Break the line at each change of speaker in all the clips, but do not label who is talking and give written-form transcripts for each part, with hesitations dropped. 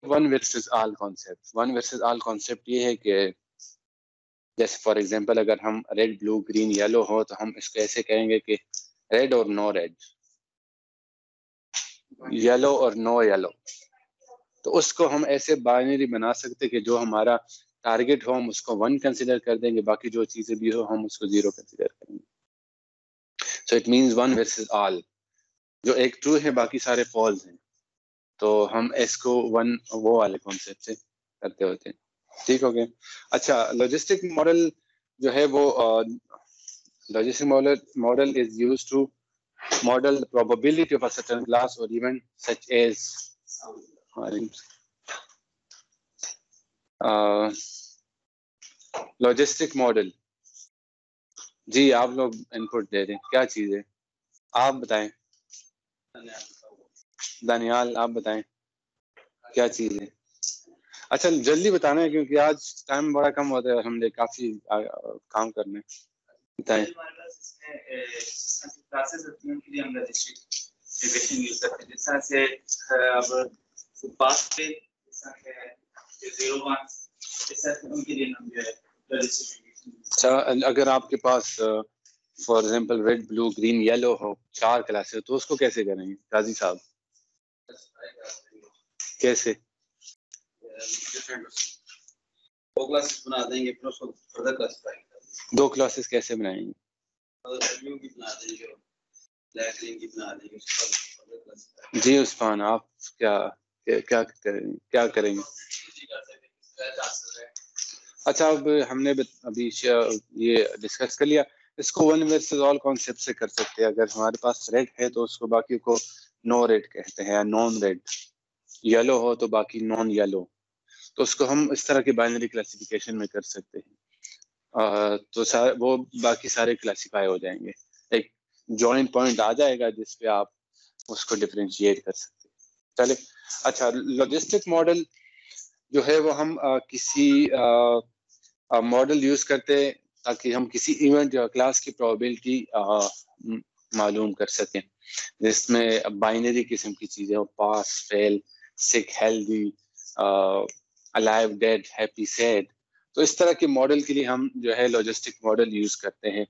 One versus all concept. One versus all concept ये है कि जैसे फॉर एग्जांपल अगर हम रेड ब्लू ग्रीन येलो हो तो हम इसको ऐसे कहेंगे कि रेड और नो रेड, येलो और नो येलो। तो उसको हम ऐसे बाइनरी बना सकते कि जो हमारा टारगेट हो हम उसको 1 कंसिडर कर देंगे, बाकी जो चीजें भी हो हम उसको 0 कंसिडर करेंगे। So it means one versus all, जो एक ट्रू है बाकी सारे फॉल्स हैं, तो हम इसको वन वो वाले कॉन्सेप्ट से करते होते हैं। ठीक हो गया। अच्छा, लॉजिस्टिक मॉडल जो है वो logistic model is used to model the probability of a certain class or event such as logistic model. जी आप लोग इनपुट दे दें, क्या चीज है आप बताएं। दानियाल आप बताएं क्या चीज है। अच्छा जल्दी बताना है क्योंकि आज टाइम बड़ा कम होता है, हमने काफी काम करने। बताएं। अच्छा अगर आपके पास for example red blue green yellow हो, 4 क्लासेस, तो उसको कैसे करेंगे काजी साहब? कैसे? दो क्लासेस बना देंगे, फिर उसको फर्दर क्लासिफाई करेंगे। 2 क्लासेस कैसे बनाएंगे? ब्लू की बना देंगे, ब्लैक ग्रीन की बना देंगे। जी उस्मान आप क्या करेंगे? अच्छा अब हमने अभी ये डिस्कस कर लिया, इसको वन वर्सेस ऑल कॉन्सेप्ट से कर सकते हैं। अगर हमारे पास रेड है तो उसको बाकी को नो रेड कहते हैं, नॉन रेड। येलो हो तो बाकी नॉन येलो। तो उसको हम इस तरह की बाइनरी क्लासिफिकेशन में कर सकते हैं। तो वो बाकी सारे क्लासिफाई हो जाएंगे, एक जॉइंट पॉइंट आ जाएगा जिसपे आप उसको डिफरेंशिएट कर सकते हैं। चले अच्छा, लॉजिस्टिक मॉडल जो है वो हम किसी मॉडल यूज करते हैं ताकि हम किसी इवेंट या क्लास की प्रोबेबिलिटी मालूम कर सकें, जिसमें बाइनरी किस्म की चीजें हो, pass fail, sick healthy, alive dead, happy sad. तो इस तरह के मॉडल के लिए हम जो है लॉजिस्टिक मॉडल यूज करते हैं।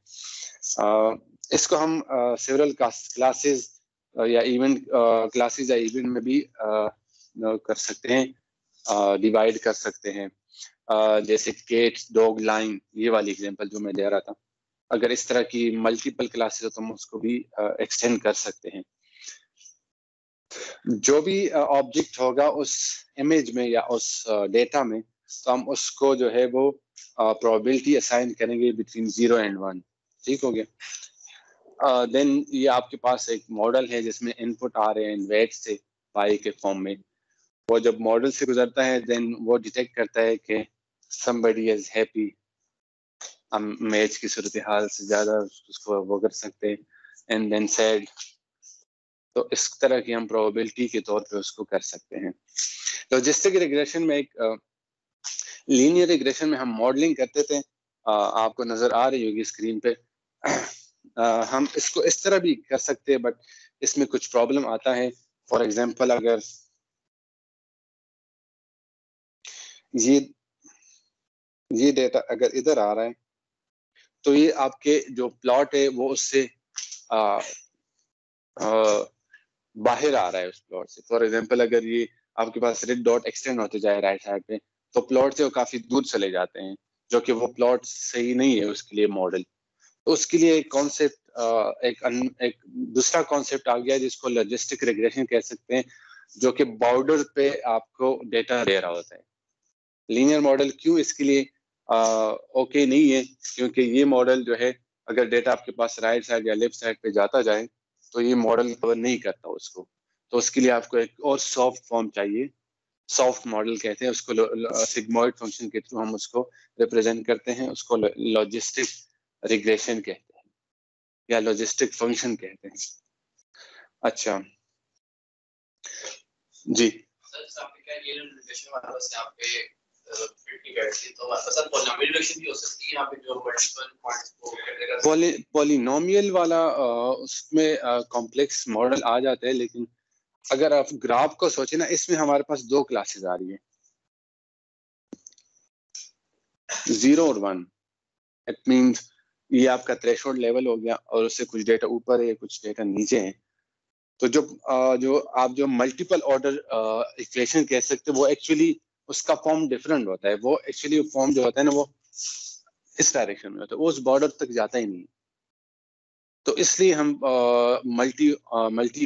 इसको हम सेवरल क्लासेस या इवेंट क्लासेस या इवेंट में भी कर सकते हैं, डिवाइड कर सकते हैं। जैसे केट डॉग लाइन, ये वाली एग्जांपल जो मैं दे रहा था, अगर इस तरह की मल्टीपल क्लासेस हो तो हम उसको भी एक्सटेंड कर सकते हैं। जो भी ऑब्जेक्ट होगा उस इमेज में या उस डेटा में, तो हम उसको जो है वो प्रोबेबिलिटी असाइन करेंगे बिटवीन 0 एंड 1। ठीक हो गया। देन ये आपके पास एक मॉडल है जिसमें इनपुट आ रहे हैं वेट से पाई के फॉर्म में। वो जब मॉडल से गुजरता है देन वो डिटेक्ट करता है कि somebody is happy, हम मैच की सूरत हाल से ज्यादा उसको वो कर सकते हैं, एंड देन सैड। तो इस तरह की हम प्रोबेबिलिटी के तौर पे उसको कर सकते हैं। लॉजिस्टिक रिग्रेशन में एक लीनियर रिग्रेशन में हम मॉडलिंग करते थे, आपको नजर आ रही होगी स्क्रीन पे। हम इसको इस तरह भी कर सकते हैं, बट इसमें कुछ प्रॉब्लम आता है। फॉर एग्जांपल अगर ये डेटा अगर इधर आ रहा है तो ये आपके जो प्लॉट है वो उससे बाहर आ रहा है उस प्लॉट से। फॉर एग्जांपल अगर ये आपके पास रेड डॉट एक्सटेंड होते जाए राइट साइड पे, तो प्लॉट से वो काफी दूर चले जाते हैं, जो कि वो प्लॉट सही नहीं है उसके लिए मॉडल। तो उसके लिए एक कॉन्सेप्ट एक दूसरा कॉन्सेप्ट आ गया जिसको लॉजिस्टिक रिग्रेशन कह सकते हैं, जो कि बॉर्डर पे आपको डेटा दे रहा होता है। लीनियर मॉडल क्यों इसके लिए ओके नहीं है, क्योंकि ये मॉडल जो है अगर डेटा आपके पास राइट साइड या लेफ्ट साइड पे जाता जाए तो ये मॉडल कवर नहीं करता उसको। तो उसके लिए आपको एक और सॉफ्ट फॉर्म चाहिए, सॉफ्ट मॉडल कहते हैं उसको। सिग्मॉइड फंक्शन के थ्रू हम उसको रिप्रेजेंट करते हैं, उसको लॉजिस्टिक रिग्रेशन कहते हैं या लॉजिस्टिक फंक्शन कहते हैं। अच्छा जी, पॉलिनोमियल वाला उसमें कॉम्प्लेक्स मॉडल आ जाता है, लेकिन अगर आप ग्राफ को सोचे ना, इसमें हमारे पास दो क्लासेस आ रही है, 0 और 1। इट मींस ये आपका थ्रेशोल्ड लेवल हो गया और उससे कुछ डेटा ऊपर है, कुछ डेटा नीचे है। तो जो आप जो मल्टीपल ऑर्डर इक्वेशन कह सकते हो, वो एक्चुअली उसका फॉर्म डिफरेंट होता है। वो एक्चुअली फॉर्म जो होता है ना, वो इस डायरेक्शन में होता है, वो उस बॉर्डर तक जाता ही नहीं। तो इसलिए हम मल्टी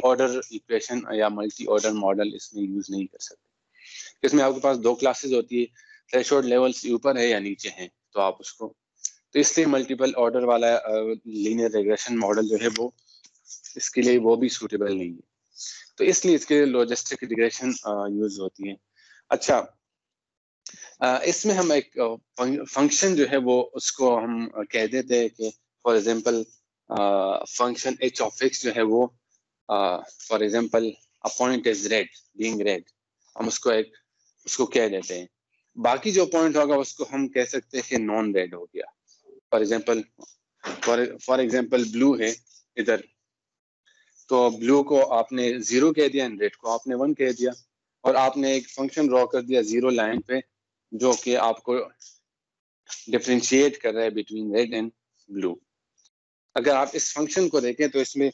ऑर्डर इक्वेशन या मल्टी ऑर्डर मॉडल इसमें यूज नहीं कर सकते। इसमें आपके पास दो क्लासेस होती है, थ्रेशोल्ड लेवल्स ऊपर है या नीचे हैं, तो आप उसको, तो इसलिए मल्टीपल ऑर्डर वाला लीनियर रिग्रेशन मॉडल जो है वो इसके लिए वो भी सूटेबल नहीं है। तो इसलिए इसके लिए लॉजिस्टिक रिग्रेशन यूज होती है। अच्छा, इसमें हम एक फंक्शन जो है वो उसको हम कह देते हैं कि for example function H of x जो है वो for example a point is red, being red, हम उसको कह देते हैं। बाकी जो पॉइंट होगा उसको हम कह सकते हैं कि नॉन रेड हो गया। फॉर एग्जांपल ब्लू है इधर, तो ब्लू को आपने 0 कह दिया, रेड को आपने 1 कह दिया, और आपने एक फंक्शन ड्रॉ कर दिया 0 लाइन पे जो कि आपको डिफरेंशिएट कर रहा है बिटवीन रेड एंड ब्लू। अगर आप इस फंक्शन को देखें तो इसमें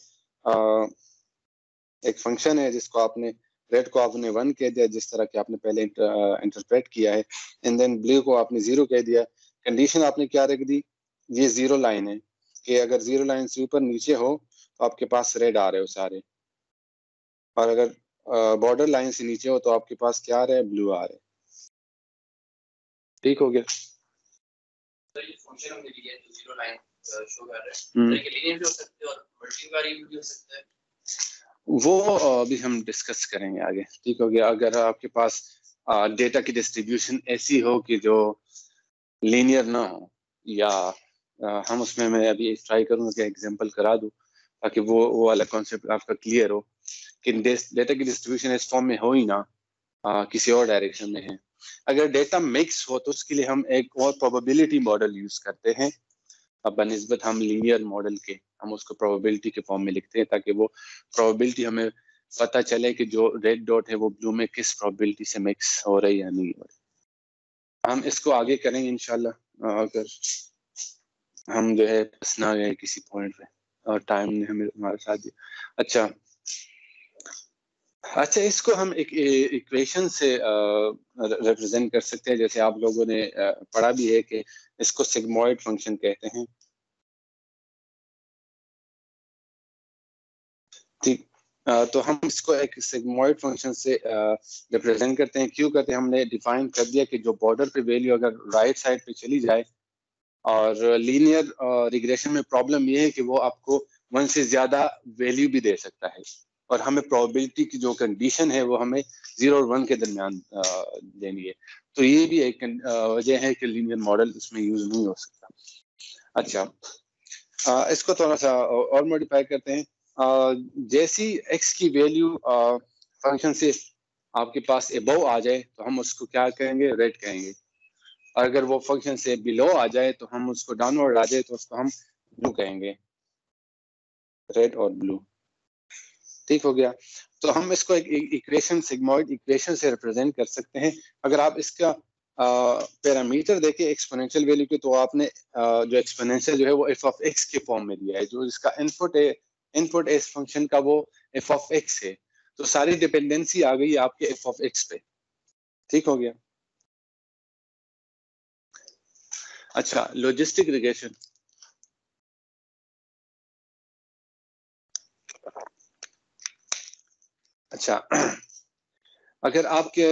एक फंक्शन है जिसको आपने, रेड को आपने 1 कह दिया जिस तरह कि आपने पहले इंटरप्रेट किया है, एंड देन ब्लू को आपने 0 कह दिया। कंडीशन आपने क्या रख दी, ये 0 लाइन है कि अगर 0 लाइन से ऊपर नीचे हो तो आपके पास रेड आ रहे हो सारे, और अगर बॉर्डर लाइन से नीचे हो तो आपके पास क्या आ रहा है, ब्लू आ रहा है। ठीक हो गया?
तो ये फंक्शन हमने लिया है जो 0 लाइन शो कर रहा है, तो ये लीनियर भी हो सकते हैं और मल्टी वेरिएबल भी हो सकता है।
वो अभी हम डिस्कस करेंगे आगे। ठीक हो गया? अगर आपके पास डेटा की डिस्ट्रीब्यूशन ऐसी हो कि जो लीनियर ना हो, या हम उसमें, मैं अभी ट्राई करूंगा कि एग्जांपल करा दूं ताकि वो वाला कॉन्सेप्ट आपका क्लियर हो कि डेटा की डिस्ट्रीब्यूशन इस फॉर्म में हो ही ना, किसी और डायरेक्शन में है। अगर डेटा मिक्स हो तो उसके लिए हम एक और प्रोबेबिलिटी मॉडल यूज करते हैं। अब बनिस्बत हम लीनियर मॉडल के, हम उसको प्रोबेबिलिटी के फॉर्म में लिखते हैं ताकि वो प्रोबेबिलिटी हमें पता चले कि जो रेड डॉट है वो ब्लू में किस प्रोबेबिलिटी से मिक्स हो रही है या नहीं हो रही। हम इसको आगे करेंगे इंशाल्लाह, अगर हम जो है फंस ना गए किसी पॉइंट पे और टाइम ने हमें हमारे साथ दिया। अच्छा, इसको हम एक इक्वेशन से रिप्रेजेंट कर सकते हैं, जैसे आप लोगों ने पढ़ा भी है कि इसको सिग्मॉइड फंक्शन कहते हैं। ठीक, तो हम इसको एक सिग्मॉइड फंक्शन से रिप्रेजेंट करते हैं। क्यों करते हैं? हमने डिफाइन कर दिया कि जो बॉर्डर पे वैल्यू अगर राइट साइड पे चली जाए, और लीनियर रिग्रेशन में प्रॉब्लम ये है कि वो आपको 1 से ज्यादा वैल्यू भी दे सकता है, और हमें प्रोबेबिलिटी की जो कंडीशन है वो हमें 0 और 1 के दरमियान देनी है। तो ये भी एक वजह है कि लीनियर मॉडल इसमें यूज नहीं हो सकता। अच्छा, इसको थोड़ा सा और मॉडिफाई करते हैं। जैसी x की वैल्यू फंक्शन से आपके पास अबव आ जाए तो हम उसको क्या कहेंगे, रेड कहेंगे। और अगर वो फंक्शन से बिलो आ जाए तो हम उसको डाउनवर्ड आ जाए तो उसको हम ब्लू कहेंगे, रेड और ब्लू। ठीक हो गया? तो हम इसको एक इक्वेशन, सिग्मॉइड इक्वेशन से रिप्रेजेंट कर सकते हैं। अगर आप इसका पैरामीटर देखें एक्सपोनेंशियल वैल्यू के, तो आपने जो एक्सपोनेंशियल जो है वो एफ ऑफ एक्स के फॉर्म में दिया है। जो इसका इनपुट है, इनपुट इस फंक्शन का वो एफ ऑफ एक्स है, तो सारी डिपेंडेंसी आ गई आपके एफ ऑफ एक्स पे। ठीक हो गया? अच्छा, लॉजिस्टिक रिग्रेशन। अच्छा, अगर आपके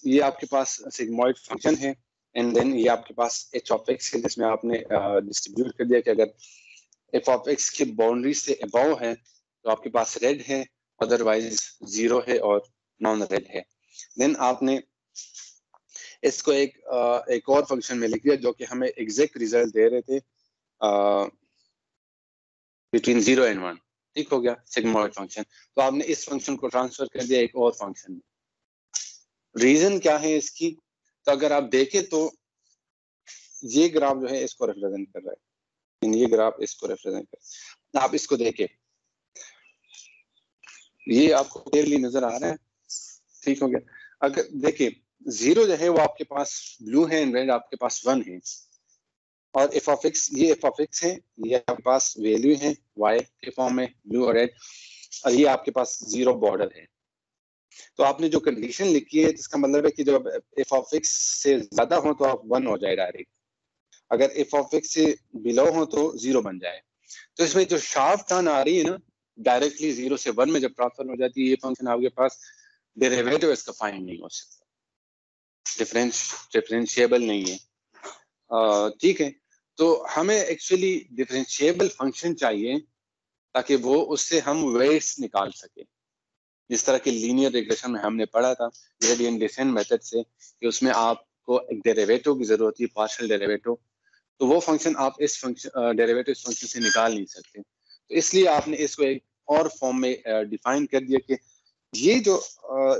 ये आपके पास सिग्मॉइड फंक्शन है, एंड देन ये आपके पास एच ऑफ एक्स है जिसमें आपने डिस्ट्रीब्यूट कर दिया कि अगर एफ ऑफ एक्स की बाउंड्री से अबव है तो आपके पास रेड है, अदरवाइज 0 है और नॉन रेड है। देन आपने इसको एक और फंक्शन में लिख दिया जो कि हमें एग्जैक्ट रिजल्ट दे रहे थे बिटवीन 0 एंड 1। ठीक हो गया? Sigmoid function. तो आपने इस फंक्शन को ट्रांसफर कर दिया एक और फंक्शन में। रीजन क्या है इसकी? तो अगर आप देखें तो ये ग्राफ जो है इसको रिप्रेजेंट कर रहा है, ये ग्राफ इसको रिप्रेजेंट कर रहा है। आप इसको देखें, ये आपको क्लियरली नजर आ रहा है? ठीक हो गया। अगर देखिए 0 जो है वो आपके पास ब्लू है एंड रेड आपके पास 1 है, और एफ ऑफ एक्स, ये एफ ऑफ एक्स है, ये आपके पास वैल्यू है वाई के फॉर्म में ब्लू और रेड, और ये आपके पास 0 बॉर्डर है। तो आपने जो कंडीशन लिखी है इसका मतलब है कि जब एफ ऑफ एक्स से ज्यादा हो तो आप 1 हो जाए डायरेक्ट, अगर एफ ऑफ एक्स से बिलो हो तो 0 बन जाए। तो इसमें जो शार्प टर्न आ रही है ना, डायरेक्टली 0 से 1 में जब ट्रांसफर हो जाती है, ये फंक्शन आपके पास डेरिवेटिव इसका फाइंड नहीं हो सकता, डिफरेंशिएबल नहीं है। ठीक है, तो हमें एक्चुअली डिफरेंशिएबल फंक्शन चाहिए ताकि वो उससे हम वेट्स निकाल सके, जिस तरह के लीनियर रिग्रेशन में हमने पढ़ा था ग्रेडियंट डिसेंट मेथड से, कि उसमें आपको एक डेरिवेटिव की जरूरत है, पार्शियल डेरिवेटिव, तो वो फंक्शन आप इस फंक्शन डेरिवेटिव फंक्शन से निकाल नहीं सकते। तो इसलिए आपने इसको एक और फॉर्म में डिफाइन कर दिया कि ये जो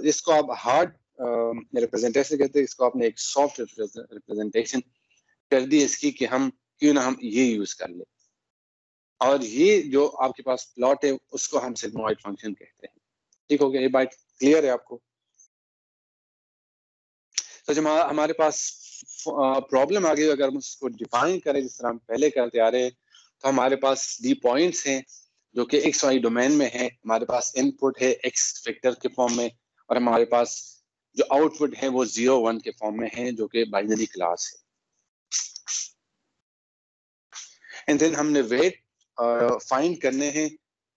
इसको आप हार्ड रिप्रेजेंटेशन कहते हैं, इसको आपने एक सॉफ्ट रिप्रेजेंटेशन कर दी इसकी, कि हम क्यों ना हम ये यूज कर ले, और ये जो आपके पास प्लॉट है उसको हम सिग्मोइड फंक्शन कहते हैं। ठीक हो गया, ये बात क्लियर है आपको? तो जब हमारे पास प्रॉब्लम आ गई, अगर हम उसको डिफाइन करें जिस तरह हम पहले करते आ रहे हैं, तो हमारे पास डी पॉइंट्स हैं जो कि एक्स वाई डोमेन में है, हमारे पास इनपुट है एक्स वेक्टर के फॉर्म में, और हमारे पास जो आउटपुट है वो 0 1 के फॉर्म में है, जो कि बाइनरी क्लास है। एंड देन हमने वेट फाइंड करने हैं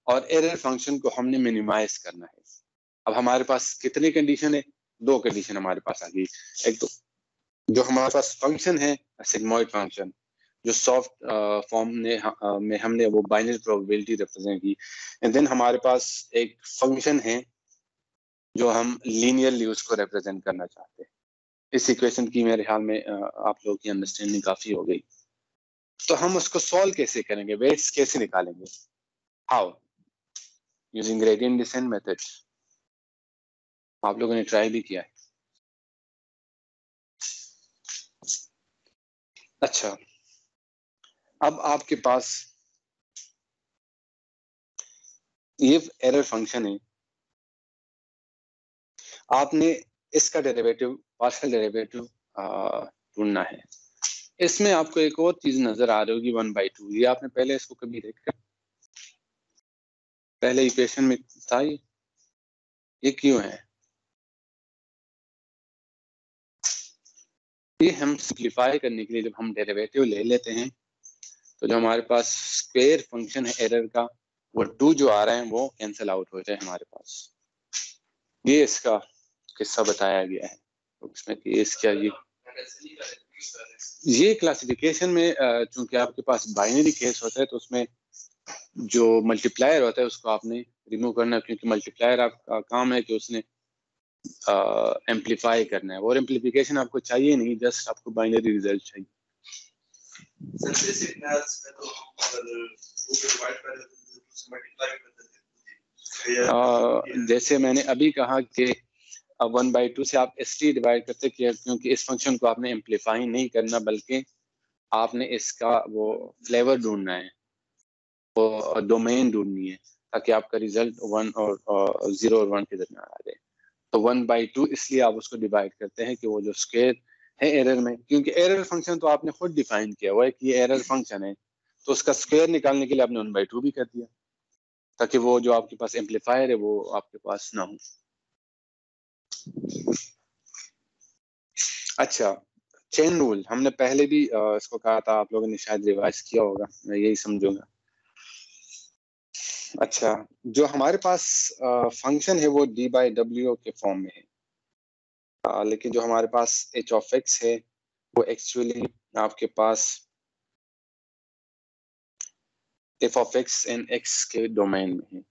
और एरर फंक्शन को हमने मिनिमाइज करना है। अब हमारे पास कितनी कंडीशन है? 2 कंडीशन हमारे पास आ गई। एक तो जो हमारे पास फंक्शन है सिग्मोइड फंक्शन, जो सॉफ्ट फॉर्म में हमने वो बाइनरी प्रोबेबिलिटी रिप्रेजेंट की, एंड देन हमारे पास एक फंक्शन है जो हम लीनियरली उसको रिप्रेजेंट करना चाहते हैं। इस इक्वेशन की मेरे ख्याल में आप लोगों की अंडरस्टैंडिंग काफी हो गई। तो हम उसको सॉल्व कैसे करेंगे, वेट्स कैसे निकालेंगे? How? Using gradient descent method. आप लोगों ने ट्राई भी किया है? अच्छा, अब आपके पास ये एरर फंक्शन है, आपने इसका डेरिवेटिव, पार्शियल डेरिवेटिव ढूंढना है। इसमें आपको एक और चीज नजर आ रही होगी 1/2। ये आपने पहले इसको कभी देखा? पहले इक्वेशन में था ये क्यों है? ये हम सिंप्लीफाई करने के लिए जब हम डेरिवेटिव ले लेते हैं, तो जो हमारे पास स्क्वायर फंक्शन है एरर का, वो 2 जो आ रहा है वो कैंसिल आउट हो जाए हमारे पास। ये इसका किस्सा बताया गया है। तो इसमें केस क्या, ये क्लासिफिकेशन में चूंकि आपके पास बाइनरी केस होता है, तो उसमें जो मल्टीप्लायर होता है उसको आपने रिमूव करना है, क्योंकि मल्टीप्लायर आपका काम है कि उसने एम्पलीफाई करना है, और एम्पलीफिकेशन आपको चाहिए नहीं, जस्ट आपको बाइनरी रिजल्ट चाहिए। जैसे मैंने अभी कहा कि 1/2 से आप ST डिवाइड करते, क्योंकि इस फंक्शन को आपने एम्पलीफाई नहीं करना, बल्कि आपने इसका वो फ्लेवर ढूंढना है, वो डोमेन ढूंढनी है, ताकि आपका रिजल्ट 1 और 0 और 1 के दरमियान आ जाए। तो 1/2 इसलिए आप उसको डिवाइड करते हैं कि वो जो स्क्वायर है एरर में, क्योंकि एरर फंक्शन तो आपने खुद डिफाइन किया हुआ है कि ये एरर फंक्शन है, तो उसका स्क्वायर निकालने के लिए आपने 1/2 भी कर दिया, ताकि वो जो आपके पास एम्पलीफायर है वो आपके पास ना हो। अच्छा, चेन रूल हमने पहले भी इसको कहा था, आप लोगों ने शायद रिवाइज किया होगा, मैं यही समझूंगा। अच्छा, जो हमारे पास फंक्शन है वो d/w के फॉर्म में है, लेकिन जो हमारे पास h of x है वो एक्चुअली आपके पास f of x and x के डोमेन में है,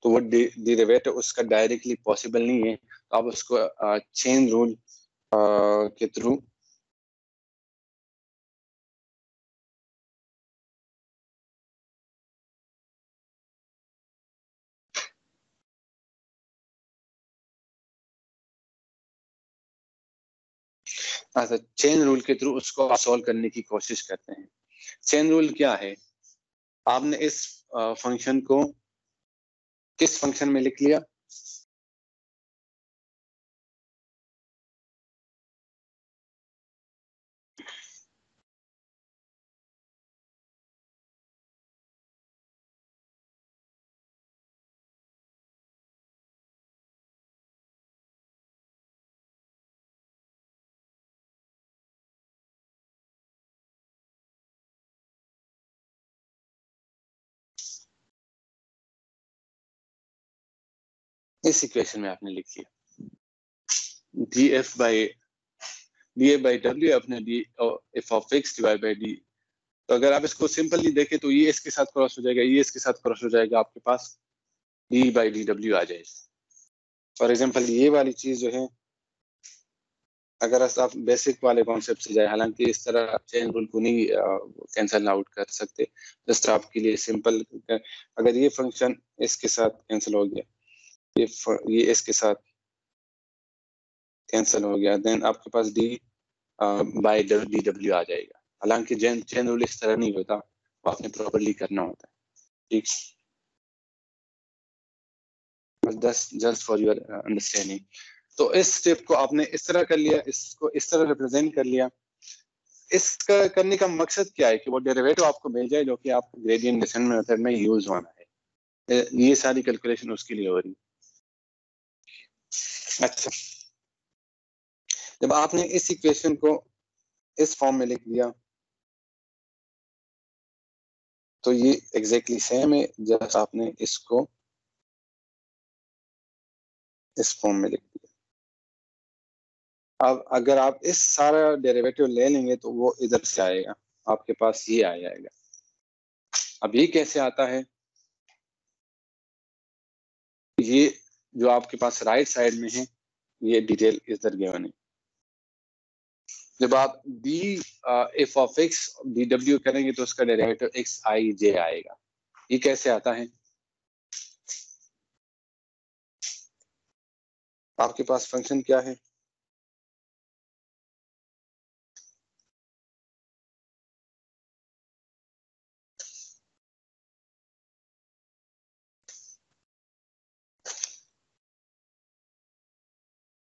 तो वो डेरिवेटिव उसका डायरेक्टली पॉसिबल नहीं है। तो आप उसको चेन रूल के थ्रू चेन रूल के थ्रू उसको सॉल्व करने की कोशिश करते हैं। चेन रूल क्या है? आपने इस फंक्शन को किस फंक्शन में लिख लिया? इस इक्वेशन में आपने लिख लिया df बाई w अपने f of x divide by d। तो अगर आप इसको सिंपली देखें तो ये इसके साथ क्रॉस हो जाएगा, ये इसके साथ क्रॉस हो जाएगा, आपके पास d बाई dw आ जाएगा। फॉर एग्जांपल ये वाली चीज जो है, अगर आप बेसिक वाले कॉन्सेप्ट से जाए, हालांकि इस तरह आप चेन रूल को नहीं कैंसिल आउट कर सकते, जस्ट आपके लिए सिंपल, अगर ये फंक्शन इसके साथ कैंसिल हो गया, ये इसके साथ कैंसिल हो गया, देन आपके पास d बाई dw आ जाएगा। हालांकि चेन रूल इस तरह नहीं होता, आपने प्रॉपर्ली करना होता है, ठीक। Just for your understanding. तो इस स्टेप को आपने इस तरह कर लिया, इसको इस तरह रिप्रेजेंट कर लिया। इसका करने का मकसद क्या है कि वो डेरिवेटिव आपको मिल जाए जो कि आपको ग्रेडियंट डिसेंट मेथड में यूज होना है। ये सारी कैलकुलेशन उसके लिए हो रही। अच्छा, जब आपने इस इक्वेशन को इस फॉर्म में लिख दिया तो ये एग्जैक्टली सेम है जस्ट आपने इसको इस फॉर्म में लिख दिया। अब अगर आप इस सारा डेरिवेटिव ले लेंगे तो वो इधर से आएगा, आपके पास ये आ जाएगा। अब ये कैसे आता है? ये जो आपके पास राइट साइड में है, ये डिटेल इधर गिवन है। जब आप f ऑफ x dw करेंगे तो उसका डेरिवेटिव xij आएगा। ये कैसे आता है? आपके पास फंक्शन क्या है?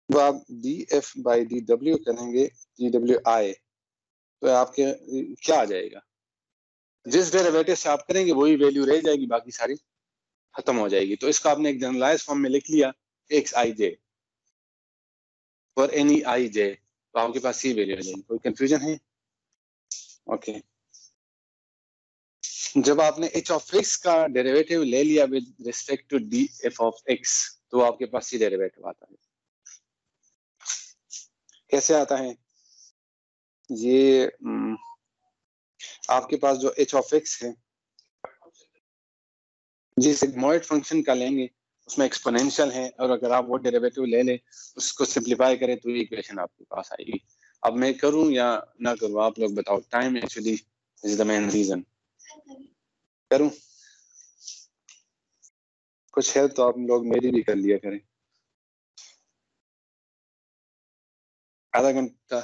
तो आप df बाई dw करेंगे, dwi, तो आपके क्या आ जाएगा? जिस डेरिवेटिव से आप करेंगे वही वैल्यू रह जाएगी, बाकी सारी खत्म हो जाएगी। तो इसको आपने एक जनरलाइज फॉर्म में लिख लिया, xij for any i j, तो आपके पास ये वैल्यू आ जाएगी। कोई कंफ्यूजन है? ओके। जब आपने h ऑफ x का डेरिवेटिव ले लिया with respect to df of x, तो आपके पास ये डेरिवेटिव आता है। कैसे आता है? ये आपके पास जो h ऑफ x है, जिस सिग्मोइड फंक्शन का लेंगे उसमें एक्सपोनेंशियल है, और अगर आप वो डेरिवेटिव ले लें, उसको सिंप्लीफाई करें तो ये इक्वेशन आपके पास आएगी। अब मैं करूं या ना करूं, आप लोग बताओ। Time actually is the main reason. करूं? कुछ है तो आप लोग मेरी भी कर लिया करें। आधा घंटा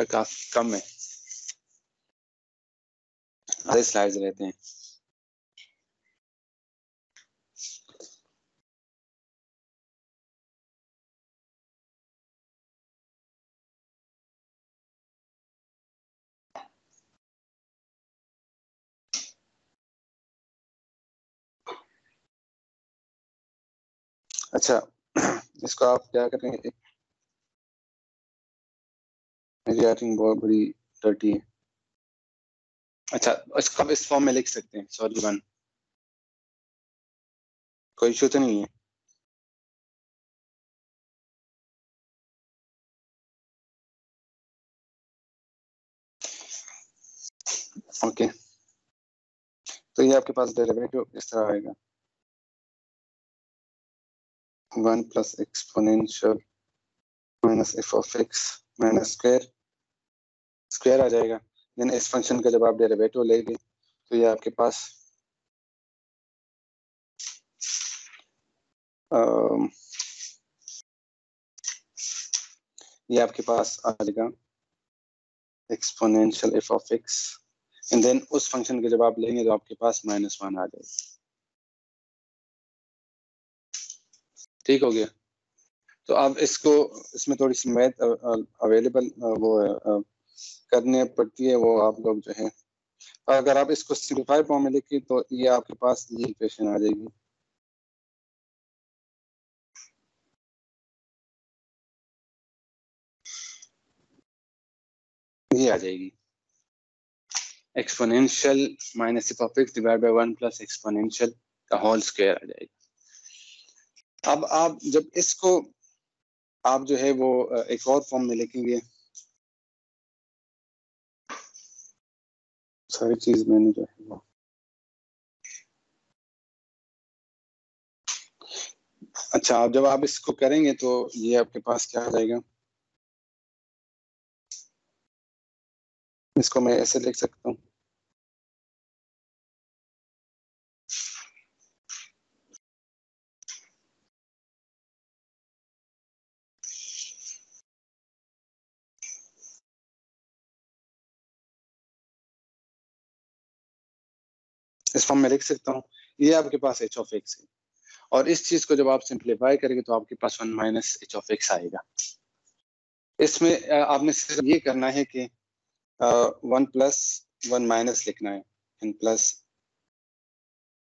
काफी कम है, आधे स्लाइड्स रहते हैं। अच्छा, इसको आप क्या करेंगे? मेरी राइटिंग बहुत बड़ी डर्टी है। अच्छा, इसको आप इस फॉर्म में लिख सकते हैं। सॉरी वन, कोई इशू तो नहीं है? ओके, तो ये आपके पास डेरिवेटिव इस तरह आएगा, 1 plus exponential minus f of x minus square आ जाएगा। देन इस फंक्शन का जब आप डेरिवेटिव लेंगे तो ये आपके पास आ जाएगा exponential f of x and then उस फंक्शन के जब आप लेंगे तो आपके पास -1 आ जाएगा। ठीक हो गया। तो अब इसको इसमें थोड़ी सी मैथ अवेलेबल वो करने पड़ती है, वो आप लोग जो है अगर आप इसको सिंपलीफाई फॉर्म में लिखिए तो ये आपके पास ये इक्वेशन आ जाएगी। ये आ जाएगी exponential minus F of x divide by 1 plus exponential का होल स्क्वायर आ जाएगा। अब आप जब इसको आप जो है वो एक और फॉर्म में लिखेंगे, सारी चीज मैंने जो है वो अच्छा, अब जब आप इसको करेंगे तो ये आपके पास क्या आ जाएगा, इसको मैं ऐसे लिख सकता हूँ, इस फॉर्म में लिख सकता हूँ। ये आपके पास एच ऑफ एक्स है और इस चीज को जब आप सिंप्लीफाई करेंगे तो आपके पास 1 माइनस एच ऑफ एक्स आएगा। इसमें आपने सिर्फ ये करना है कि 1 प्लस 1 माइनस लिखना है एंड प्लस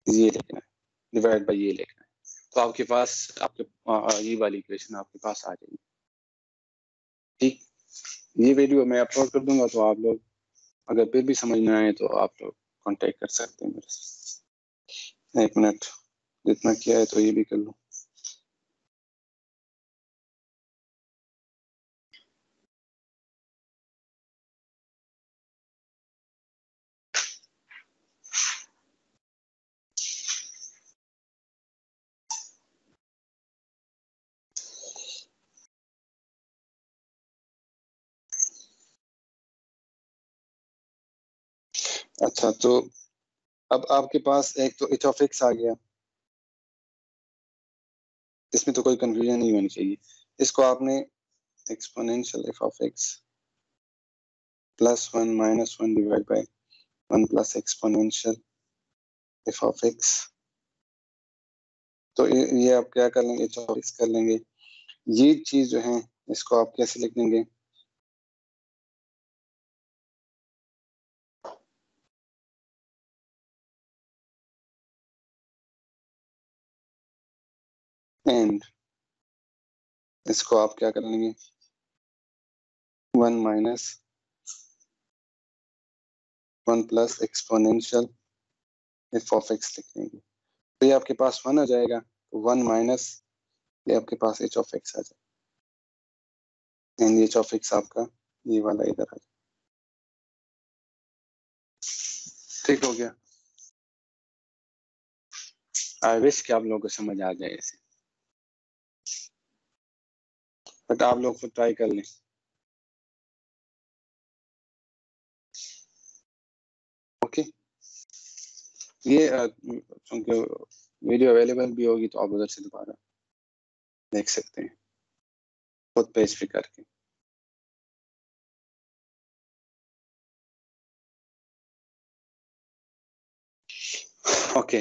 ये लिखना है डिवाइड बाय ये लिखना है, तो आपके पास आपके ये वाली इक्वेशन आपके पास आ जाएगी। ठीक, ये वीडियो मैं अपलोड कर दूंगा, तो आप लोग अगर फिर भी समझ में आए तो आप लोग कांटेक्ट कर सकते हैं मेरे से। 1 मिनट, जितना किया है तो ये भी कर लूँ। अच्छा, तो अब आपके पास एक तो एच ऑफ एक्स आ गया, इसमें तो कोई कंफ्यूजन नहीं होनी चाहिए। इसको आपने exponential F of x plus 1 minus 1 divide by 1 plus exponential F of x, तो ये आप क्या कर लेंगे, एच ऑफ एक्स कर लेंगे। ये चीज जो है इसको आप कैसे लिख देंगे, एंड इसको आप क्या कर लेंगे 1 minus 1 plus exponential F of x लिख लेंगे। तो ये आपके पास 1 आ जाएगा, तो 1 माइनस ये आपके पास एच ऑफ एक्स आ जाएगा एंड एच ऑफ एक्स आपका ये वाला इधर आ जाएगा। ठीक हो गया। आई विश कि आप लोगों को समझ आ जाए ऐसे, बट आप लोग खुद ट्राई कर लें। ओके, ये क्योंकि वीडियो अवेलेबल भी होगी तो आप उधर से दोबारा देख सकते हैं खुद पेज पे करके। ओके,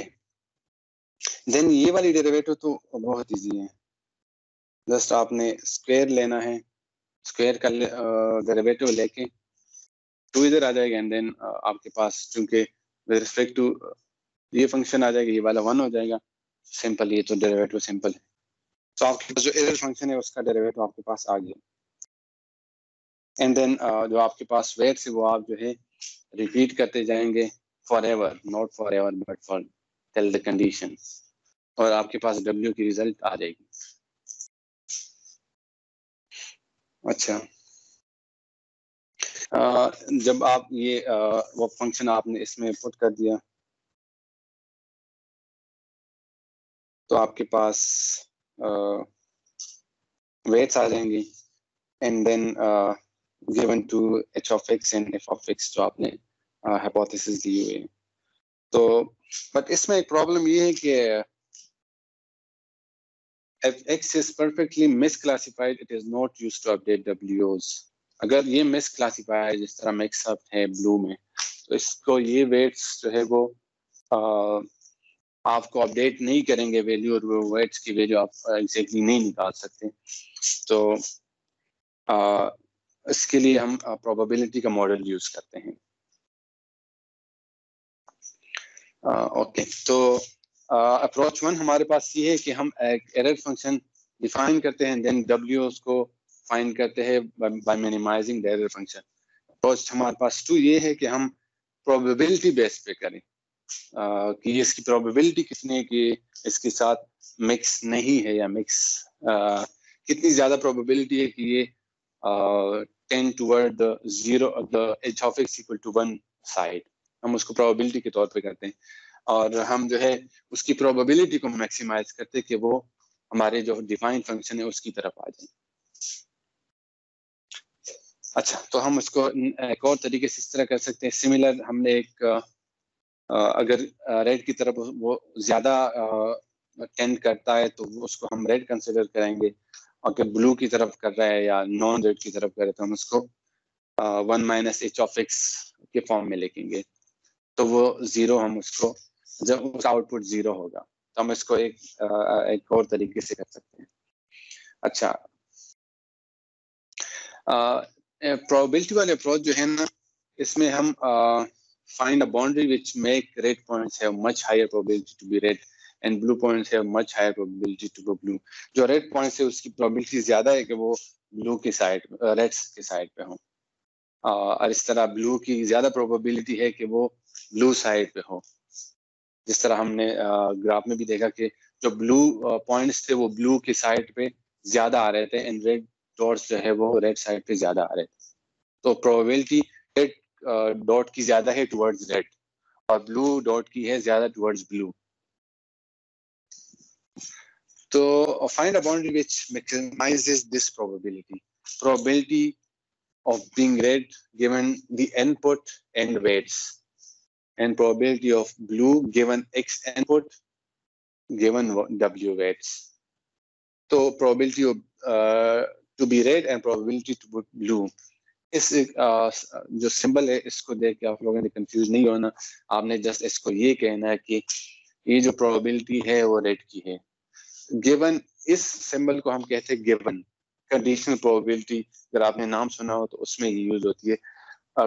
देन ये वाली डेरिवेटिव तो बहुत इजी है, जस्ट आपने स्क्वायर लेना है, स्क्वायर का डेरिवेटिव लेके टू इधर आ जाएगा एंड देन आपके पास चूंकि विद रिस्पेक्ट टू ये फंक्शन आ जाएगा, ये वाला 1 हो जाएगा। सिंपल, ये तो डेरिवेटिव सिंपल है। तो आपके पास जो एरर फंक्शन है उसका डेरिवेटिव आपके पास आ गया एंड देन जो आपके पास वेट्स है वो आप जो है रिपीट करते जाएंगे for ever, not for ever but for till the condition, और आपके पास W की रिजल्ट आ जाएगी। अच्छा, जब आप ये वो फंक्शन आपने इसमें पुट कर दिया तो आपके पास वेट्स आ जाएंगी and then given to h of x and f of x जो आपने हाइपोथेसिस दी हुई है। तो बट इसमें एक प्रॉब्लम ये है कि if x is perfectly misclassified, it is not used to update W's. अगर ये misclassify है जिस तरह mix up है ब्लू में, तो इसको ये वेट्स जो है वो आपको अपडेट नहीं करेंगे वैल्यू, और वो वेट्स की वैल्यू आप एग्जैक्टली नहीं निकाल सकते। तो इसके लिए हम प्रोबेबिलिटी का मॉडल यूज करते हैं। ओके, तो अप्रोच 1 हमारे पास ये है कि हम एक एरर फंक्शन डिफाइन करते हैं, देन डब्ल्यू उसको फाइंड करते हैं by minimizing the error function. Approach हमारे पास 2 ये है कि हम प्रोबेबिलिटी बेस पे करें कि इसकी प्रोबेबिलिटी कितनी है कि इसके साथ मिक्स नहीं है, या मिक्स कितनी ज्यादा प्रोबेबिलिटी है कि ये tend toward the zero, the h of x equal to 1 side. हम उसको प्रोबेबिलिटी के तौर पे करते हैं, और हम जो है उसकी प्रोबेबिलिटी को मैक्सिमाइज करते हैं कि वो हमारे जो डिफाइन फंक्शन है उसकी तरफ आ जाए। अच्छा, तो हम उसको एक और तरीके से इस तरह कर सकते हैं। सिमिलर हमने एक अगर रेड की तरफ वो ज्यादा टेंड करता है तो उसको हम रेड कंसिडर करेंगे, और अगर ब्लू की तरफ कर रहा है या नॉन रेड की तरफ करे तो हम उसको 1 माइनस एच ऑफ एक्स के फॉर्म में लिखेंगे। तो वो जीरो, हम उसको जब उसका आउटपुट जीरो होगा तो हम इसको एक और तरीके से कर सकते हैं। अच्छा, प्रोबेबिलिटी वाले अप्रोच जो है ना, इसमें हम find a boundary which make red points have much higher probability to be red and blue points have much higher probability to go blue। जो रेड पॉइंट्स है उसकी प्रोबेबिलिटी ज्यादा है कि वो ब्लू की साइड, रेड्स की साइड पे हो, और इस तरह ब्लू की ज्यादा प्रोबेबिलिटी है कि वो ब्लू साइड पे हो। जिस तरह हमने ग्राफ में भी देखा कि जो ब्लू पॉइंट्स थे वो ब्लू की साइड पे ज्यादा आ रहे थे, एंड रेड डॉट्स जो है वो रेड साइड पे ज्यादा आ रहे थे। तो प्रोबेबिलिटी रेड डॉट की ज्यादा है टुवर्ड्स रेड, और ब्लू डॉट की है ज्यादा टुवर्ड्स ब्लू। तो find a boundary which maximises this probability. Probability of being red given the input and weights, and probability of blue given x input given w weights. तो probability of to be red and probability to be blue, इस जो symbol है इसको देख के आप लोगों ने कंफ्यूज नहीं होना। आपने जस्ट इसको ये कहना है कि ये जो प्रोबेबिलिटी है वो रेड की है। गिवन, इस सिंबल को हम कहते हैं गिवन कंडीशनल प्रोबेबिलिटी। अगर आपने नाम सुना हो तो उसमें ये यूज होती है।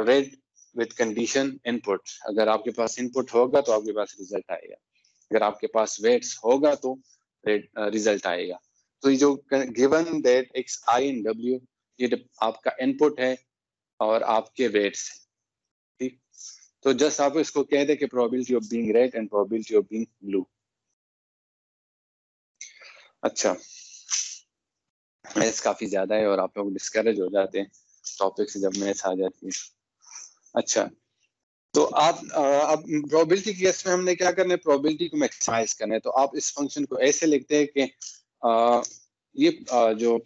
रेड विद कंडीशन इनपुट, अगर आपके पास इनपुट होगा तो आपके पास रिजल्ट आएगा, अगर आपके पास वेट्स होगा तो रेड रिजल्ट आएगा। तो ये जो given that x I and W, ये आपका इनपुट है और आपके वेट्स है, ठीक। तो जस्ट आप इसको कह दे कि probability of being red and probability of being blue. अच्छा, मैथ्स काफी ज्यादा है और आप लोग डिस्करेज हो जाते हैं टॉपिक से जब मैथ्स आ जाती है। अच्छा, तो आप अब प्रोबेबिलिटी के केस में हमने क्या करना है, प्रोबेबिलिटी को मैक्सिमाइज करना है। तो आप इस फंक्शन को ऐसे लिखते हैं कि ये जो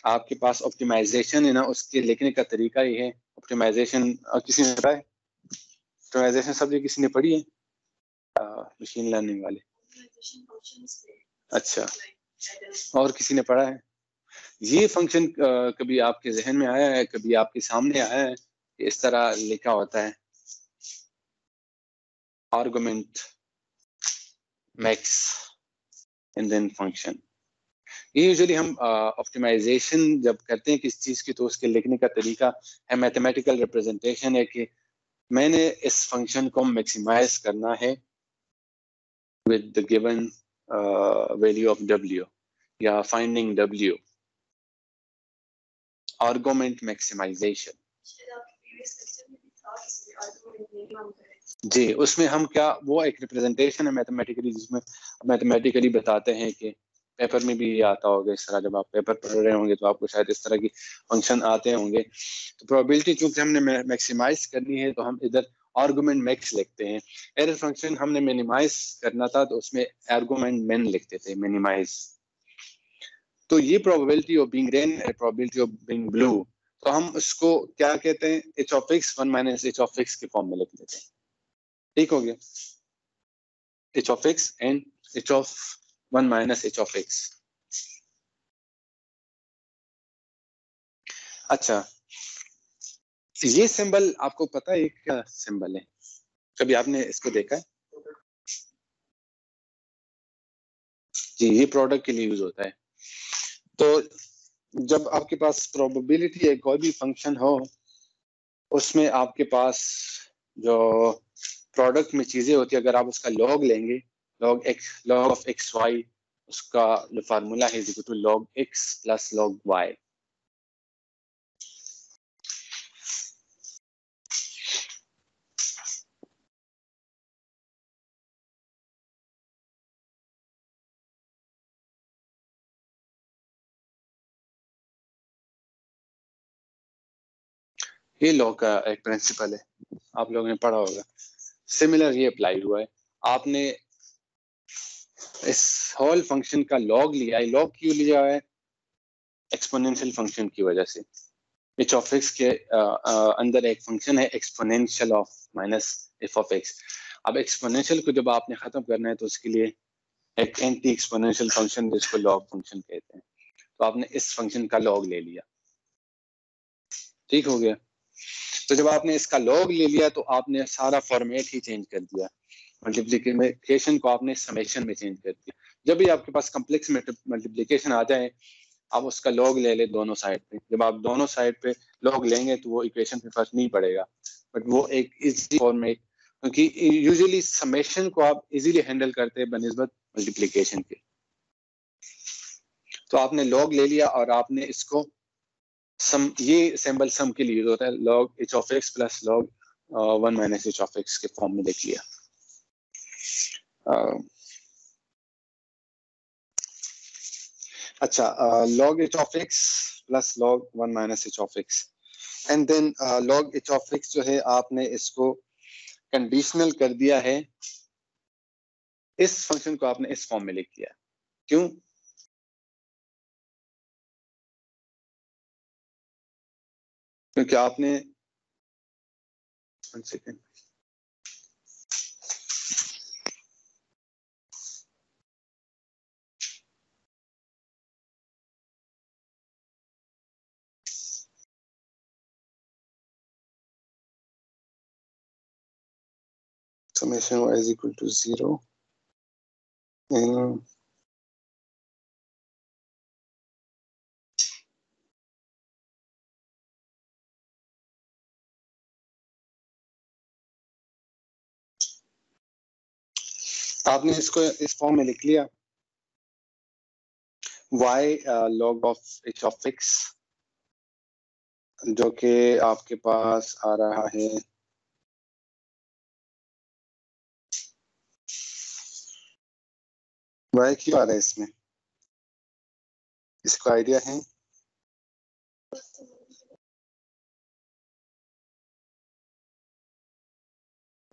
आपके पास ऑप्टिमाइजेशन है ना, उसके लिखने का तरीका ये है। ऑप्टिमाइजेशन किसी ने पढ़ा है? ऑप्टिमाइजेशन सब्जेक्ट किसी ने पढ़ी है मशीन लर्निंग वाले? अच्छा, और किसी ने पढ़ा है? ये फंक्शन कभी आपके जहन में आया है, कभी आपके सामने आया है? इस तरह लिखा होता है, argument max and then function. ये यूजुअली हम ऑप्टिमाइजेशन जब करते हैं किस चीज की, तो उसके लिखने का तरीका है मैथमेटिकल रिप्रेजेंटेशन है कि मैंने इस फंक्शन को मैक्सिमाइज करना है with the given value of w, या फाइंडिंग w, आर्गुमेंट मैक्सिमाइजेशन। जी, उसमें हम क्या, वो एक रिप्रेजेंटेशन है मैथमेटिकली, जिसमें मैथमेटिकली बताते हैं कि पेपर में भी ये आता होगा इस तरह, जब आप पेपर पढ़ रहे होंगे तो आपको शायद इस तरह की फंक्शन आते होंगे। तो प्रोबेबिलिटी चूंकि हमने मैक्सिमाइज करनी है तो हम इधर आर्गुमेंट मैक्स लिखते हैं। एरर फंक्शन हमने मिनिमाइज करना था तो उसमें आर्गुमेंट मिन लिखते थे, मिनिमाइज। तो ये प्रोबेबिलिटी ऑफ बीइंग रेड है, प्रोबेबिलिटी ऑफ बीइंग ब्लू, तो हम उसको क्या कहते हैं, H of x 1 minus h of x के फॉर्म में लिख देते हैं। ठीक हो गया, H of x and H of 1 minus h of x. अच्छा, ये सिंबल आपको पता है क्या सिंबल है? कभी आपने इसको देखा है? जी, ये प्रोडक्ट के लिए यूज होता है। तो जब आपके पास प्रोबेबिलिटी है कोई भी फंक्शन हो, उसमें आपके पास जो प्रोडक्ट में चीजें होती है, अगर आप उसका लॉग लेंगे, लॉग ऑफ एक्स वाई, उसका जो फार्मूला है is equal to log x plus log y. ये लॉ का एक प्रिंसिपल है, आप लोगों ने पढ़ा होगा। सिमिलर ये अप्लाई हुआ है। आपने इस होल फंक्शन का लॉग लिया है। लॉग क्यों लिया है? एक्सपोनेंशियल फंक्शन की वजह से। एच ऑफ एक्स के अंदर एक फंक्शन है exponential of minus F of x. अब एक्सपोनेंशियल को जब आपने खत्म करना है तो उसके लिए एक एंटी एक्सपोनेंशियल फंक्शन जिसको लॉग फंक्शन कहते हैं, तो आपने इस फंक्शन का लॉग ले लिया। ठीक हो गया। तो जब आपने इसका लॉग ले लिया तो आपने सारा फॉर्मेट ही चेंज कर दिया। मल्टीप्लिकेशन को आपने समेशन में चेंज कर दिया। जब भी आपके पास कॉम्प्लेक्स मल्टीप्लिकेशन आ जाए, आप उसका लॉग ले ले दोनों साइड पे। जब आप दोनों साइड पे लॉग लेंगे तो वो इक्वेशन पे फर्क नहीं पड़ेगा, बट वो एक इजी फॉर्मेट, क्योंकि यूजुअली समेशन को आप इजीली हैंडल करते हैं बनिस्बत मल्टीप्लिकेशन के। तो आपने लॉग ले लिया और आपने इसको सम, ये सिंबल सम के लिए होता है, log h of x plus log 1 minus h of x के फॉर्म में लिख लिया। अच्छा, log h of x plus log 1 minus h of x, and then log h of x जो है आपने इसको कंडीशनल कर दिया है। इस फंक्शन को आपने इस फॉर्म में लिख दिया। क्यों? क्योंकि आपने one second, summation y is equal to 0 and आपने इसको इस फॉर्म में लिख लिया। y log of h of x जो कि आपके पास आ रहा है y क्यों आ रहा है इसमें, इसको आइडिया है?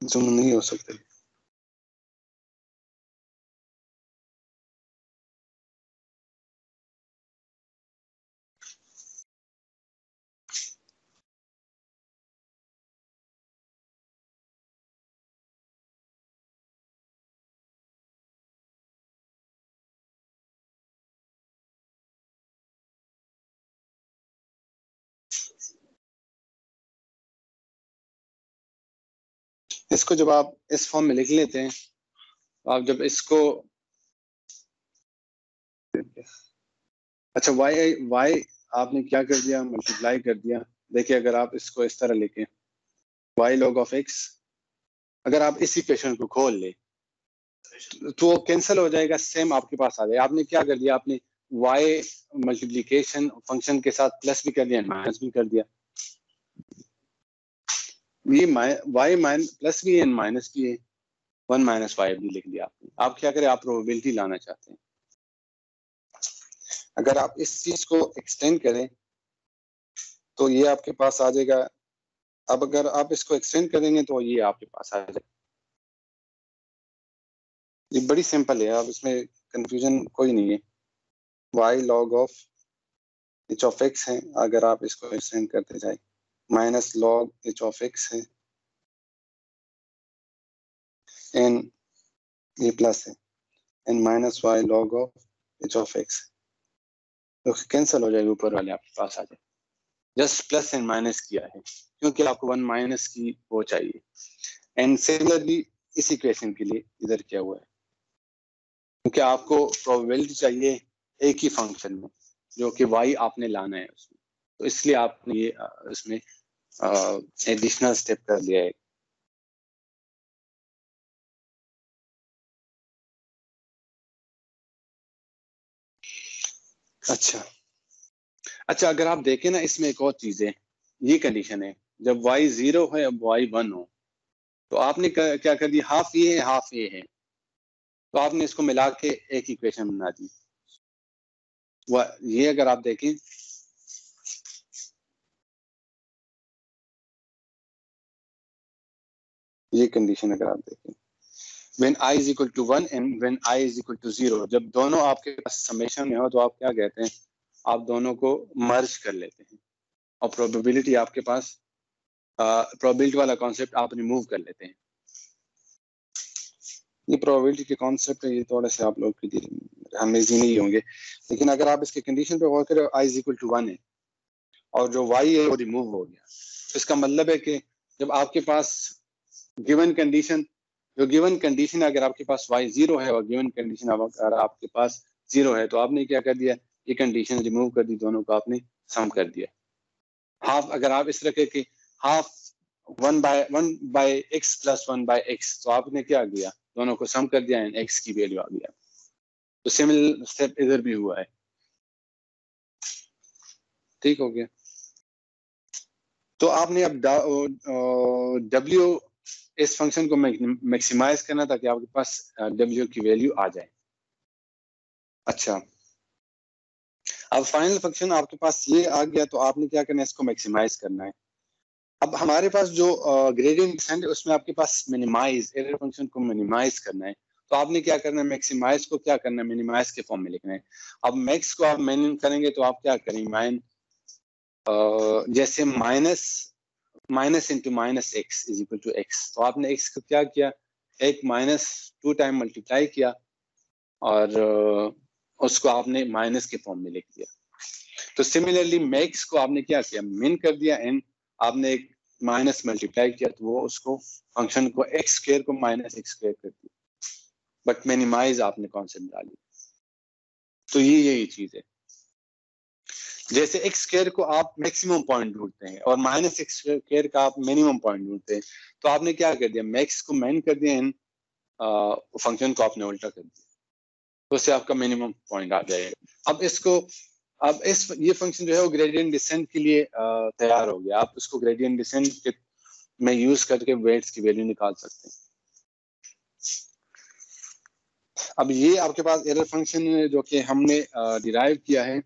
जूम नहीं हो सकते। इसको जब आप इस फॉर्म में लिख लेते हैं, आप जब इसको, अच्छा y आपने क्या कर दिया, मल्टीप्लाई कर दिया। देखिए अगर आप इसको इस तरह लिखें y log of x, अगर आप इस इक्वेशन को खोल ले तो वो कैंसिल हो जाएगा, सेम आपके पास आ जाएगा। आपने क्या कर दिया, आपने y मल्टीप्लिकेशन फंक्शन के साथ प्लस भी कर दिया, माइनस भी कर दिया। ये y प्लस भी है माइनस भी है, 1 माइनस y भी लिख दिया आपने। आप क्या करें, आप प्रोबेबिलिटी लाना चाहते हैं। अगर आप इस चीज को एक्सटेंड करें तो ये आपके पास आ जाएगा। अब अगर आप इसको एक्सटेंड करेंगे तो ये आपके पास आ जाएगा। ये बड़ी सिंपल है, आप इसमें कंफ्यूजन कोई नहीं है। y log of h of x है, अगर आप इसको एक्सटेंड करते जाए, minus log h of x है, एंड ये प्लस है, and minus y log of h of x, तो कैंसिल हो जाएगा, ऊपर वाले आपके पास आ जाए। जस्ट प्लस एंड माइनस किया है क्योंकि आपको 1 माइनस की वो चाहिए, एंड सिमिलरली इस इक्वेशन के लिए इधर क्या हुआ है, क्योंकि आपको प्रोबेबिलिटी चाहिए एक ही फंक्शन में जो कि y आपने लाना है उसमें, तो इसलिए आपने ये इसमें एडिशनल स्टेप कर लिया है। अच्छा, अगर आप देखें ना इसमें एक और चीज है, ये कंडीशन है जब y 0 है अब y 1 हो, तो आपने क्या कर दिया, हाफ ये है हाफ ये है, तो आपने इसको मिला के एक इक्वेशन बना दी। ये अगर आप देखें, ये कंडीशन अगर आप देखें, when i is equal to 1 and when i is equal to 0, जब दोनों आपके पास समेशन में हो तो आप क्या कहते हैं, आप दोनों को मर्ज कर लेते हैं और प्रोबेबिलिटी आपके पास प्रोबेबिलिटी वाला कॉन्सेप्ट आप रिमूव कर लेते हैं। ये प्रोबेबिलिटी के कॉन्सेप्ट है, ये थोड़े से आप लोग के लिए हमें इजी नहीं होंगे, लेकिन अगर आप इसके कंडीशन पे गौर करें, i is equal to 1 है और जो y है वो रिमूव हो गया, इसका मतलब है कि जब आपके पास गिवन कंडीशन, जो गिवन कंडीशन अगर आपके पास y 0 है और गिवन कंडीशन अगर आपके पास 0 है, तो आपने क्या कर दिया, ये कंडीशन रिमूव कर दी, दोनों को आपने सम कर दिया। हाफ अगर आप इस तरह के half 1 by x plus 1 by x, तो आपने क्या किया, दोनों को सम कर दिया एंड x की वैल्यू आ गया। तो सिमिलर स्टेप इधर भी हुआ है, ठीक हो गया। तो आपने अब w इस फंक्शन को मैक्सिमाइज करना ताकि आपके पास w की वैल्यू आ जाए। अच्छा, अब फाइनल फंक्शन आपके पास ये आ गया, तो आपने क्या करना है, इसको मैक्सिमाइज करना है। अब हमारे पास जो ग्रेडियंट डिसेंट है उसमें आपके पास मिनिमाइज, एरर फंक्शन को मिनिमाइज करना है, तो आपने क्या करना है, मैक्सिमाइज को क्या करना है, मिनिमाइज के फॉर्म में लिखना है। अब मैक्स को आप मिनिमम करेंगे तो आप क्या करेंगे, जैसे minus into minus x is equal to x, तो आपने एक्स को क्या किया, एक माइनस 2 टाइम मल्टीप्लाई किया और उसको आपने माइनस के फॉर्म में लिख दिया। तो सिमिलरली मैक्स को आपने क्या किया, मिन कर दिया एंड आपने एक माइनस मल्टीप्लाई किया, तो वो उसको फंक्शन को एक्स स्क्वायर को माइनस एक्स स्क्वायर कर दिया, बट मिनिमाइज आपने कॉन्सेप्ट डाली। तो ये यही चीज है, जैसे एक्स स्क्वायर को आप मैक्सिमम पॉइंट ढूंढते हैं और माइनस एक्स स्क्वायर का आप मिनिमम पॉइंट ढूंढते हैं, तो आपने क्या कर दिया, मैक्स को मैन कर दिया एंड फंक्शन को आपने उल्टा कर दिया, तो उससे आपका मिनिमम पॉइंट आ जाएगा। अब ये फंक्शन जो है वो ग्रेडियंट डिसेंट के लिए तैयार हो गया। आप उसको ग्रेडियंट डिसेंट में यूज करके वेट्स की वैल्यू निकाल सकते हैं। अब ये आपके पास एरर फंक्शन है जो कि हमने डिराइव किया है।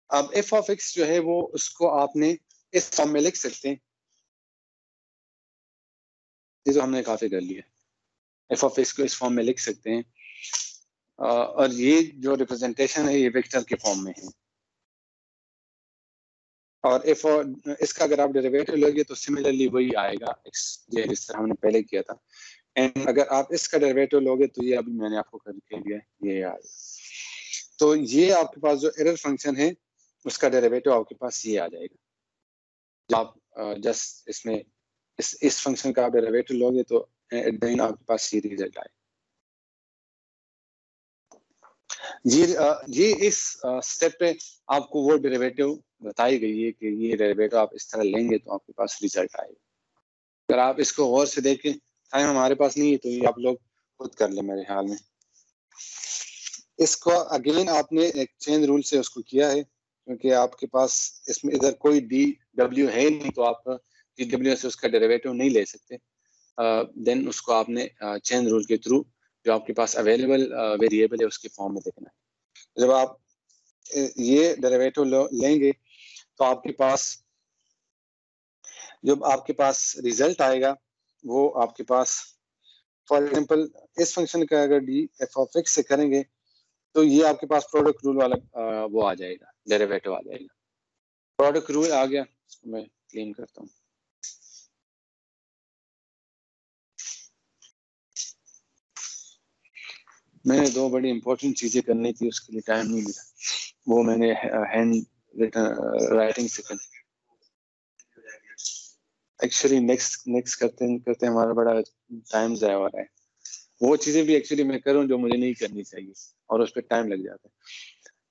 अब एफ ऑफ एक्स जो है वो उसको आपने इस फॉर्म में लिख सकते हैं, ये जो हमने काफी कर लिया, एफ ऑफ एक्स को इस फॉर्म में लिख सकते हैं और ये जो रिप्रेजेंटेशन है ये वेक्टर के फॉर्म में है। और इसका अगर आप डेरिवेटिव लोगे तो सिमिलरली वही आएगा, जिस तरह हमने पहले किया था। एंड अगर आप इसका डेरिवेटिव लोगे तो ये अभी मैंने आपको करके दिया, ये आएगा। तो ये आपके पास जो एरर फंक्शन है उसका डेरिवेटिव आपके पास ये आ जाएगा। जब आप जस्ट इसमें इस फंक्शन का आप डेरिवेटिव लोगे तो एट द एंड आपके पास ये रिजल्ट आएगा। ये इस स्टेप पे आपको वो डेरिवेटिव बताई गई है कि ये डेरिवेटिव आप इस तरह लेंगे तो आपके पास रिजल्ट आएगा। अगर आप इसको गौर से देखें, टाइम हमारे पास नहीं है तो ये आप लोग खुद कर ले मेरे ख्याल में। इसको अगेन आपने एक चेन रूल से उसको किया है, क्योंकि आपके पास इसमें इधर कोई डी डब्ल्यू है नहीं, तो आप डी डब्ल्यू से उसका डेरिवेटिव नहीं ले सकते। देन उसको आपने चेन रूल के थ्रू जो आपके पास अवेलेबल वेरिएबल है उसके फॉर्म में देखना है। जब आप ये डेरिवेटिव लेंगे तो आपके पास जब आपके पास रिजल्ट आएगा वो आपके पास, फॉर एग्जांपल इस फंक्शन का अगर डी एफ ऑफ एक्स से करेंगे तो ये आपके पास प्रोडक्ट रूल वाला वो आ जाएगा, डेरिवेटिव आ जाएगा। प्रोडक्ट रूल आ गया, इसको मैं क्लीन करता हूँ। मैंने दो बड़ी इंपॉर्टेंट चीजें करनी थी, उसके लिए टाइम नहीं मिला, वो मैंने हैंड राइटिंग से कर। एक्चुअली नेक्स्ट करते हमारा बड़ा टाइम ज़ाया हो रहा है। वो चीजें भी एक्चुअली मैं करूँ जो मुझे नहीं करनी चाहिए और उस पर टाइम लग जाता है।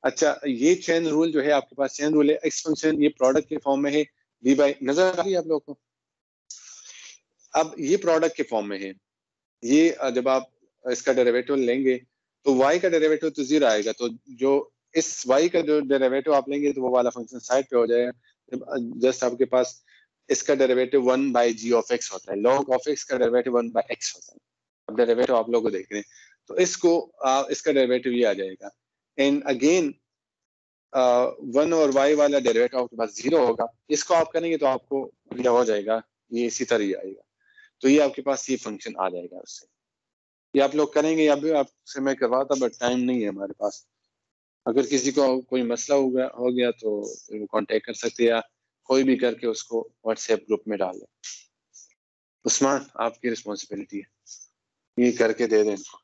अच्छा, ये चेन रूल जो है आपके पास, चेन रूल है एक्स फंक्शन, ये प्रोडक्ट के फॉर्म में है, डी बाई, नजर आ रही है आप लोगों को? अब ये प्रोडक्ट के फॉर्म में है, ये जब आप इसका डेरिवेटिव लेंगे तो y का डेरिवेटिव तो 0 आएगा, तो जो इस y का जो डेरिवेटिव आप लेंगे तो वो वाला फंक्शन साइड पे हो जाएगा। जस्ट आपके पास इसका derivative 1 by g of x होता है, लॉग ऑफ एक्स का डेरिवेटिव 1 बाई एक्स होता है। अब डेरिवेटिव आप लोग को देख रहे हैं तो इसको इसका डेरिवेटिव ये आ जाएगा, एंड अगेन 1 और y वाला डेरिवेटिव आपके पास 0 होगा। इसको आप करेंगे तो आपको ये हो जाएगा, ये इसी तरह ही आएगा, तो ये आपके पास ये फंक्शन आ जाएगा उससे। ये आप लोग करेंगे, या भी आपसे मैं करवाता, बट टाइम नहीं है हमारे पास। अगर किसी को कोई मसला हो गया तो वो कांटेक्ट कर सकते हैं, या कोई भी करके उसको व्हाट्सएप ग्रुप में डाल दें। उस्मान, आपकी रिस्पॉन्सिबिलिटी है, ये करके दे दें इनको।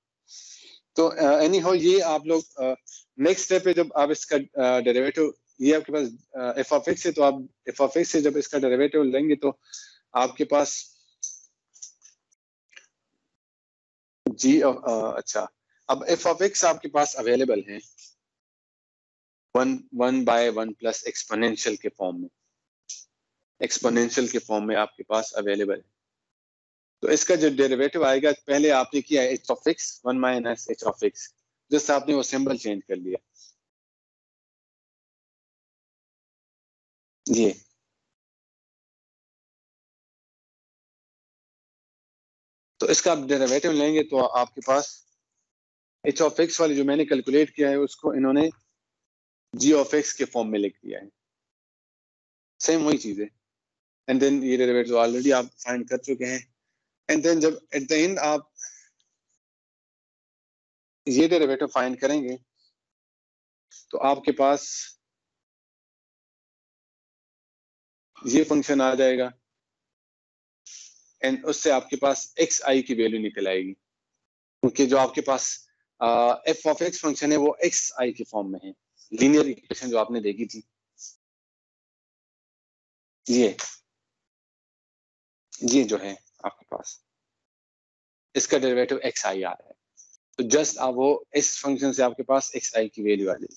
तो एनी हाउ ये आप लोग नेक्स्ट स्टेप पे जब आप इसका डेरिवेटिव, ये आपके पास एफ ऑफ एक्स है, तो आप एफ ऑफ एक्स से जब इसका डेरिवेटिव लेंगे तो आपके पास जी अच्छा, अब एफ ऑफ एक्स आपके पास अवेलेबल है 1 बाय 1 प्लस एक्सपोनेंशियल के फॉर्म में, एक्सपोनेंशियल के फॉर्म में आपके पास अवेलेबल है। तो इसका जो डेरिवेटिव आएगा, पहले आपने किया H of x 1 minus h of x, just आपने वो सिंबल चेंज कर लिया, ये तो इसका आप डेरिवेटिव लेंगे तो आपके पास एच ऑफ एक्स वाली जो मैंने कैलकुलेट किया है उसको इन्होंने जी ऑफ एक्स के फॉर्म में लिख दिया है, सेम वही चीज है। एंड देन ये डेरिवेटिव ऑलरेडी आप फाइंड कर चुके हैं, एंड देन जब एट द एंड आप ये डेरिवेटिव फाइंड करेंगे तो आपके पास ये फंक्शन आ जाएगा, एंड उससे आपके पास एक्स आई की वैल्यू निकल आएगी, क्योंकि जो आपके पास एफ ऑफ एक्स फंक्शन है वो एक्स आई के फॉर्म में है, लीनियर इक्वेशन जो आपने देखी थी, ये जो है आपके पास इसका डेरिवेटिव एक्स आई आ रहा है, तो जस्ट आप वो इस फंक्शन से आपके पास एक्स आई की वैल्यू आ जाएगी,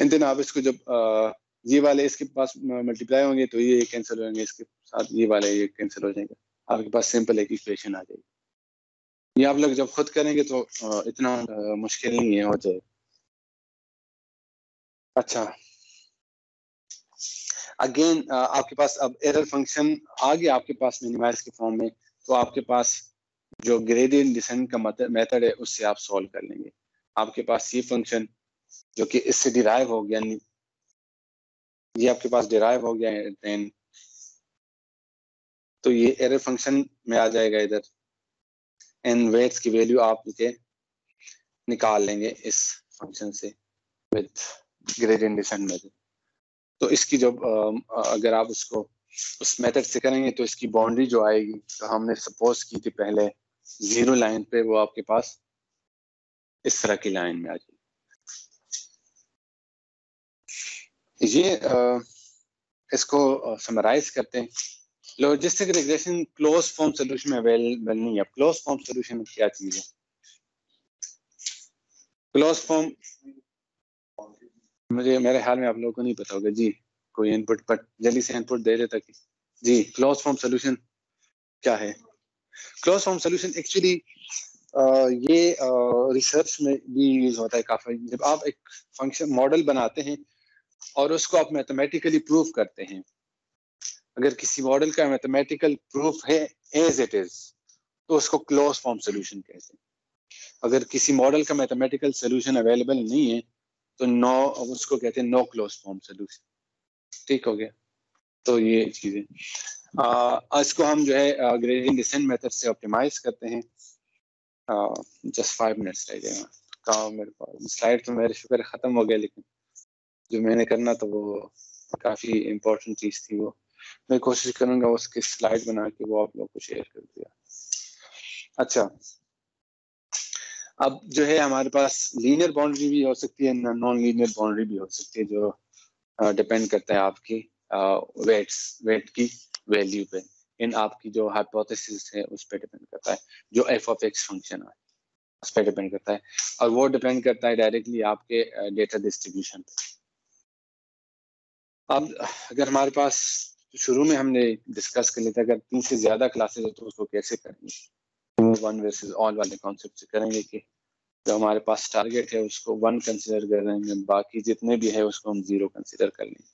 एंड देन आप इसको जब ये वाले इसके पास मल्टीप्लाई होंगे तो ये कैंसिल होंगे, इसके साथ ये वाले ये कैंसिल हो जाएंगे, आपके पास सिंपल एक इक्वेशन आ जाएगी। ये आप लोग जब खुद करेंगे तो इतना मुश्किल नहीं है, हो जाए। अच्छा, अगेन आपके पास अब एरर फंक्शन आ गया आपके पास मिनिमाइज के फॉर्म में, तो आपके पास जो ग्रेडियंट डिसेंट का मेथड है उससे आप सॉल्व कर लेंगे। आपके पास ये फंक्शन जो कि इससे डिराइव हो गया, ये आपके पास डिराइव हो गया है, देन तो ये एरर फंक्शन में आ जाएगा इधर, एंड वेट्स की वैल्यू आप निकाल लेंगे इस फंक्शन से विद ग्रेडियंट डिसेंट मेथड। तो इसकी जब अगर आप उसको उस मेथड से करेंगे तो इसकी बाउंड्री जो आएगी, तो हमने सपोज की थी पहले 0 लाइन पे, वो आपके पास इस तरह की लाइन में आ जाएगी। ये इसको समराइज करते हैं, logistic regression close form solution में अवेलेबल नहीं है। क्लोज फॉर्म सोल्यूशन क्या चीज है? क्लोज फॉर्म मुझे मेरे ख्याल में आप लोगों को नहीं पता होगा जी, कोई इनपुट पर जल्दी से इनपुट दे देता कि जी क्लोज फॉर्म सोल्यूशन क्या है? क्लोज फॉर्म सोल्यूशन एक्चुअली ये रिसर्च में भी यूज होता है काफी। जब आप एक फंक्शन मॉडल बनाते हैं और उसको आप मैथमेटिकली प्रूव करते हैं, अगर किसी मॉडल का मैथमेटिकल प्रूफ है एज इट इज तो उसको क्लोज फॉर्म सोल्यूशन कहते हैं। अगर किसी मॉडल का मैथमेटिकल सोल्यूशन अवेलेबल नहीं है तो नो, उसको कहते हैं नो क्लोज फॉर्म सोल्यूशन। ठीक हो गया? तो ये चीजें इसको हम जो है ग्रेडियंट डिसेंट मेथड से ऑप्टिमाइज करते हैं। जस्ट 5 मिनट्स रह गए काम, मेरे पास स्लाइड तो मेरे शुक्र खत्म हो गया, लेकिन जो मैंने करना तो वो काफी इम्पोर्टेंट चीज थी, वो मैं कोशिश करूंगा उसकी स्लाइड बना के वो आप लोग को शेयर कर दिया। अच्छा, अब जो है हमारे पास लीनियर बाउंड्री भी हो सकती है, नॉन लीनियर बाउंड्री भी हो सकती है। जो डिपेंड करता है आपकी वेट की वैल्यू पे, इन आपकी जो हाइपोथेसिस है उस पर डिपेंड करता है, जो एफ ऑफ एक्स फंक्शन है उस पर डिपेंड करता है, और वो डिपेंड करता है डायरेक्टली आपके डेटा डिस्ट्रीब्यूशन पे। अब अगर हमारे पास शुरू में हमने डिस्कस कर लिया था, अगर 3 से ज्यादा क्लासेस हो तो उसको कैसे करेंगे, वन वर्सेस ऑल वाले कॉन्सेप्ट से करेंगे कि जो हमारे पास टारगेट है उसको 1 कंसिडर कर लेंगे, बाकी जितने भी है उसको हम 0 कंसिडर कर लेंगे।